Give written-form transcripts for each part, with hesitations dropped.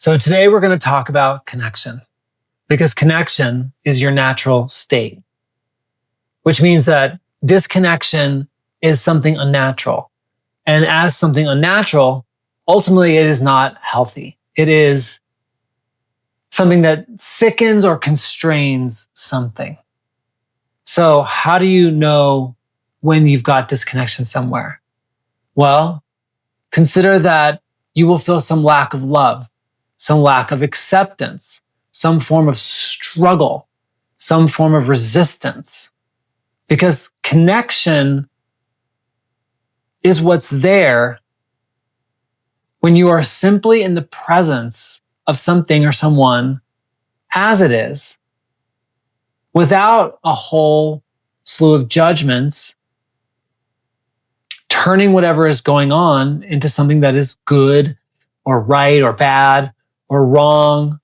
So today we're going to talk about connection because connection is your natural state, which means that disconnection is something unnatural. And as something unnatural, ultimately it is not healthy. It is something that sickens or constrains something. So how do you know when you've got disconnection somewhere? Well, consider that you will feel some lack of love, some lack of acceptance, some form of struggle, some form of resistance. Because connection is what's there when you are simply in the presence of something or someone as it is, without a whole slew of judgments, turning whatever is going on into something that is good or right or bad or wrong.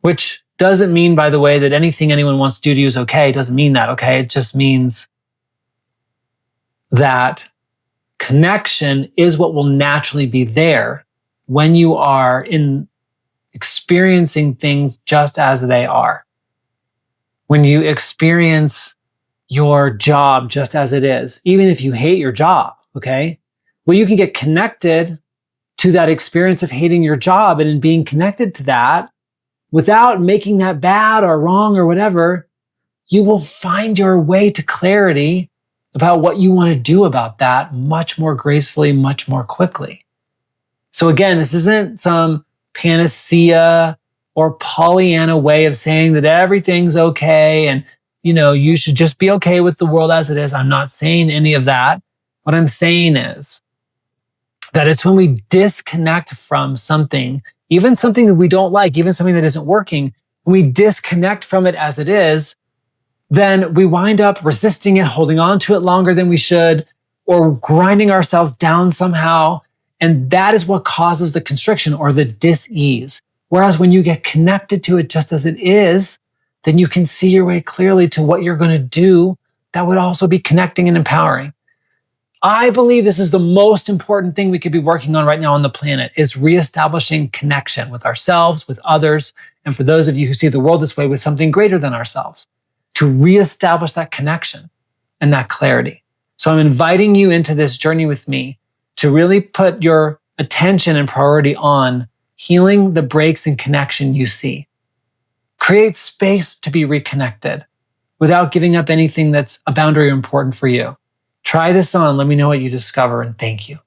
Which doesn't mean, by the way, that anything anyone wants to do to you is okay. It doesn't mean that, okay? It just means that connection is what will naturally be there when you are in experiencing things just as they are. When you experience your job just as it is, even if you hate your job, okay? Well, you can get connected to that experience of hating your job, and in being connected to that, without making that bad or wrong or whatever, you will find your way to clarity about what you want to do about that much more gracefully, much more quickly. So again, this isn't some panacea or Pollyanna way of saying that everything's okay and you should just be okay with the world as it is. I'm not saying any of that. What I'm saying is that it's when we disconnect from something, even something that we don't like, even something that isn't working, when we disconnect from it as it is, then we wind up resisting it, holding on to it longer than we should, or grinding ourselves down somehow. And that is what causes the constriction or the dis-ease. Whereas when you get connected to it just as it is, then you can see your way clearly to what you're going to do that would also be connecting and empowering. I believe this is the most important thing we could be working on right now on the planet, is reestablishing connection with ourselves, with others, and for those of you who see the world this way, with something greater than ourselves, to reestablish that connection and that clarity. So I'm inviting you into this journey with me to really put your attention and priority on healing the breaks in connection you see. Create space to be reconnected without giving up anything that's a boundary important for you. Try this on. Let me know what you discover, and thank you.